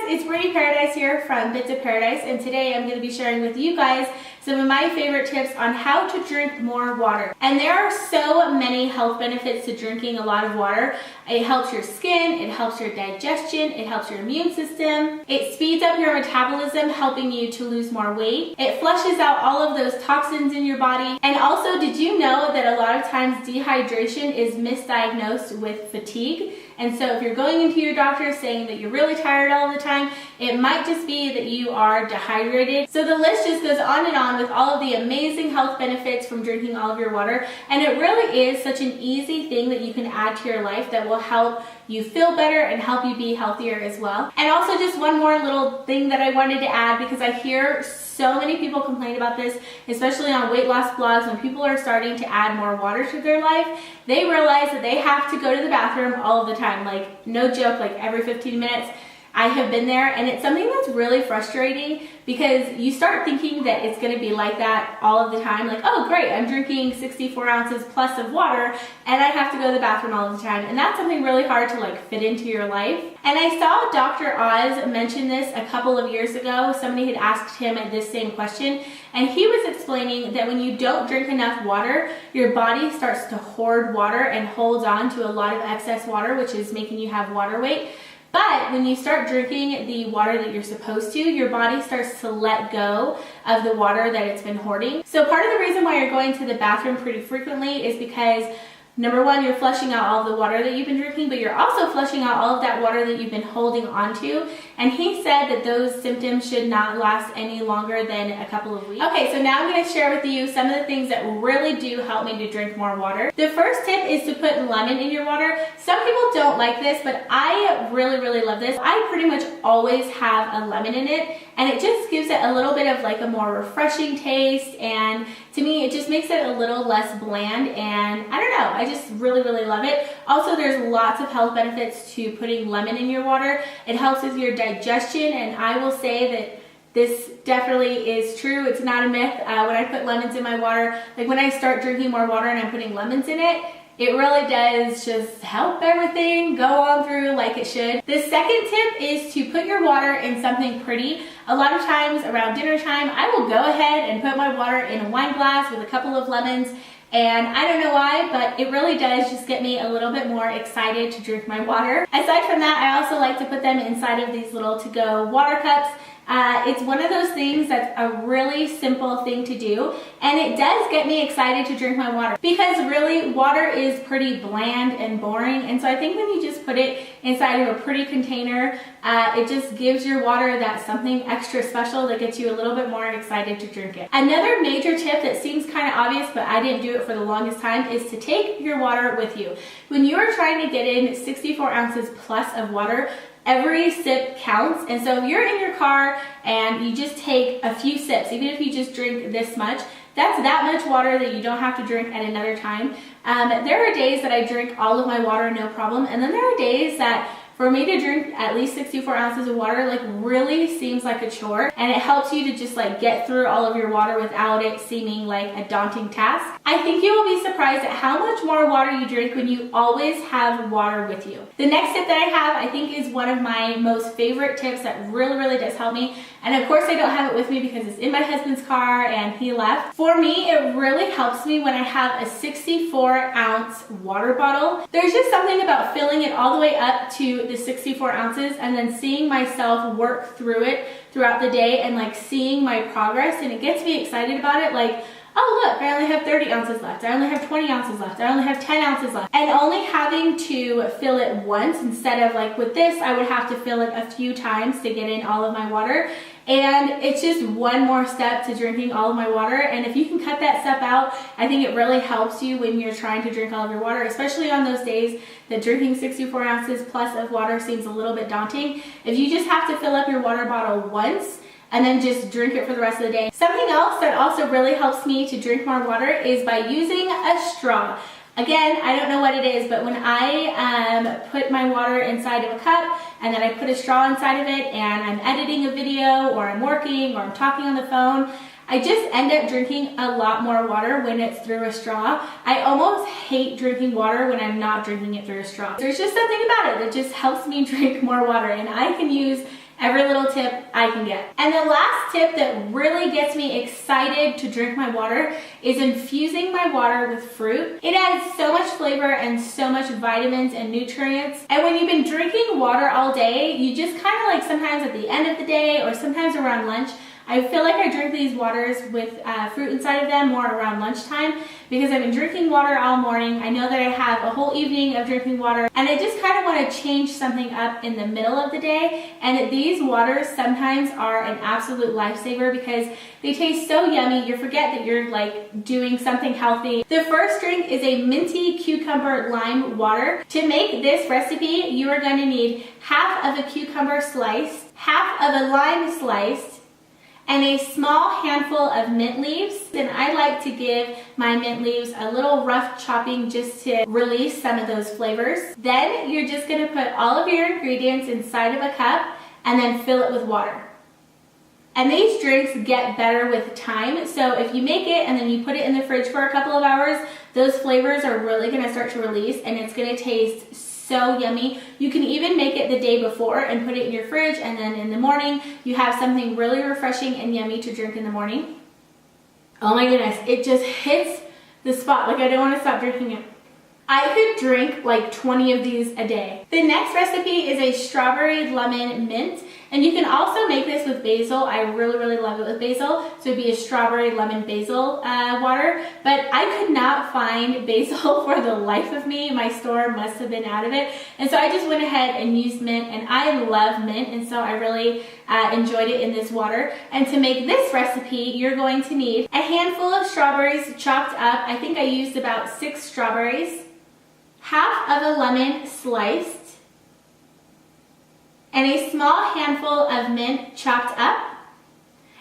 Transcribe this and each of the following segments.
it's Brittany Paradise here from Bits of Paradise, and today I'm going to be sharing with you guys some of my favorite tips on how to drink more water. And there are so many health benefits to drinking a lot of water. It helps your skin, it helps your digestion, it helps your immune system, it speeds up your metabolism, helping you to lose more weight. It flushes out all of those toxins in your body. And also, did you know that a lot of times dehydration is misdiagnosed with fatigue? And so if you're going into your doctor saying that you're really tired all the time, it might just be that you are dehydrated. So the list just goes on and on with all of the amazing health benefits from drinking all of your water. And it really is such an easy thing that you can add to your life that will help you feel better and help you be healthier as well. And also just one more little thing that I wanted to add, because I hear so many people complain about this, especially on weight loss blogs. When people are starting to add more water to their life, they realize that they have to go to the bathroom all of the time. Like, no joke, like every 15 minutes. I have been there, and it's something that's really frustrating because you start thinking that it's going to be like that all of the time. Like, oh great, I'm drinking 64 ounces plus of water and I have to go to the bathroom all the time. And that's something really hard to like fit into your life. And I saw Dr. Oz mention this a couple of years ago. Somebody had asked him this same question, and he was explaining that when you don't drink enough water, your body starts to hoard water and holds on to a lot of excess water, which is making you have water weight. But when you start drinking the water that you're supposed to, your body starts to let go of the water that it's been hoarding. So part of the reason why you're going to the bathroom pretty frequently is because, number one, you're flushing out all of the water that you've been drinking, but you're also flushing out all of that water that you've been holding onto. And he said that those symptoms should not last any longer than a couple of weeks. Okay, so now I'm going to share with you some of the things that really do help me to drink more water. The first tip is to put lemon in your water. Some people don't like this, but I really love this. I pretty much always have a lemon in it, and it just gives it a little bit of like a more refreshing taste, and to me it just makes it a little less bland, and I don't know, I just really love it. Also, there's lots of health benefits to putting lemon in your water. It helps with your digestion, and I will say that this definitely is true. It's not a myth. When I put lemons in my water, like when I start drinking more water and I'm putting lemons in it, it really does just help everything go on through like it should. The second tip is to put your water in something pretty. A lot of times around dinner time, I will go ahead and put my water in a wine glass with a couple of lemons. And I don't know why, but it really does just get me a little bit more excited to drink my water. Aside from that, I also like to put them inside of these little to-go water cups. It's one of those things that's a really simple thing to do, and it does get me excited to drink my water, because really water is pretty bland and boring. And so I think when you just put it inside of a pretty container, it just gives your water that something extra special that gets you a little bit more excited to drink it. Another major tip that seems kind of obvious, but I didn't do it for the longest time, is to take your water with you. When you are trying to get in 64 ounces plus of water, every sip counts. And so if you're in your car and you just take a few sips, even if you just drink this much, that's that much water that you don't have to drink at another time. There are days that I drink all of my water no problem, and then there are days that for me to drink at least 64 ounces of water like really seems like a chore, and it helps you to just like get through all of your water without it seeming like a daunting task. I think you will be surprised at how much more water you drink when you always have water with you. The next tip that I have, I think, is one of my most favorite tips that really does help me. And of course I don't have it with me because it's in my husband's car and he left. For me, it really helps me when I have a 64-ounce water bottle. There's just something about filling it all the way up to the 64 ounces and then seeing myself work through it throughout the day and like seeing my progress, and it gets me excited about it. Like, oh look, I only have 30 ounces left, I only have 20 ounces left, I only have 10 ounces left. And only having to fill it once, instead of like with this, I would have to fill it a few times to get in all of my water. And it's just one more step to drinking all of my water. And if you can cut that step out, I think it really helps you when you're trying to drink all of your water, especially on those days that drinking 64 ounces plus of water seems a little bit daunting. If you just have to fill up your water bottle once and then just drink it for the rest of the day. Something else that also really helps me to drink more water is by using a straw. Again, I don't know what it is, but when I put my water inside of a cup and then I put a straw inside of it and I'm editing a video or I'm working or I'm talking on the phone, I just end up drinking a lot more water when it's through a straw. I almost hate drinking water when I'm not drinking it through a straw. There's just something about it that just helps me drink more water, and I can use every little tip I can get. And the last tip that really gets me excited to drink my water is infusing my water with fruit. It adds so much flavor and so much vitamins and nutrients. And when you've been drinking water all day, you just kind of like sometimes at the end of the day or sometimes around lunch, I feel like I drink these waters with fruit inside of them more around lunchtime because I've been drinking water all morning. I know that I have a whole evening of drinking water and I just kind of want to change something up in the middle of the day. And these waters sometimes are an absolute lifesaver because they taste so yummy. You forget that you're like doing something healthy. The first drink is a minty cucumber lime water. To make this recipe, you are going to need half of a cucumber sliced, half of a lime sliced, and a small handful of mint leaves. And I like to give my mint leaves a little rough chopping just to release some of those flavors. Then you're just gonna put all of your ingredients inside of a cup and then fill it with water. And these drinks get better with time. So if you make it and then you put it in the fridge for a couple of hours, those flavors are really gonna start to release and it's gonna taste so yummy. You can even make it the day before and put it in your fridge, and then in the morning you have something really refreshing and yummy to drink in the morning. Oh my goodness, it just hits the spot. Like I don't want to stop drinking it. I could drink like 20 of these a day. The next recipe is a strawberry lemon mint, and you can also make this with basil. I really love it with basil, so it'd be a strawberry lemon basil water, but I could not find basil for the life of me. My store must have been out of it, and so I just went ahead and used mint, and I love mint, and so I really enjoyed it in this water. And to make this recipe, you're going to need a handful of strawberries chopped up. I think I used about 6 strawberries, half of a lemon sliced, and a small handful of mint chopped up.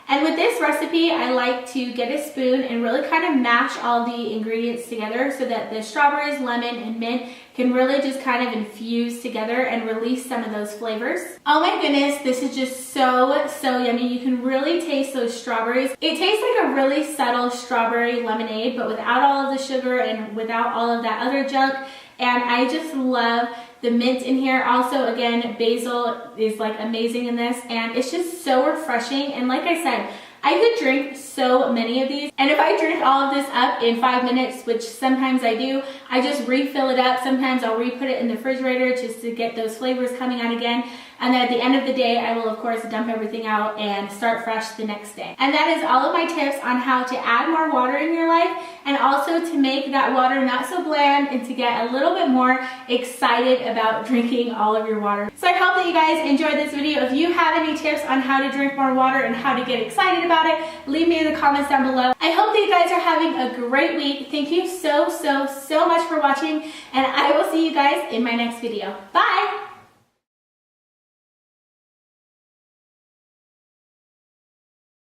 And with this recipe, I like to get a spoon and really kind of mash all the ingredients together so that the strawberries, lemon, and mint can really just kind of infuse together and release some of those flavors. Oh my goodness, this is just so yummy. You can really taste those strawberries. It tastes like a really subtle strawberry lemonade, but without all of the sugar and without all of that other junk. And I just love the mint in here. Also, again, basil is like amazing in this, and it's just so refreshing. And like I said, I could drink so many of these, and if I drink all of this up in 5 minutes, which sometimes I do, I just refill it up. Sometimes I'll re-put it in the refrigerator just to get those flavors coming out again. And then at the end of the day, I will of course dump everything out and start fresh the next day. And that is all of my tips on how to add more water in your life, and also to make that water not so bland and to get a little bit more excited about drinking all of your water. So I hope that you guys enjoyed this video. If you have any tips on how to drink more water and how to get excited about it, leave me in the comments down below. I hope that you guys are having a great week. Thank you so much for watching, and I will see you guys in my next video. Bye!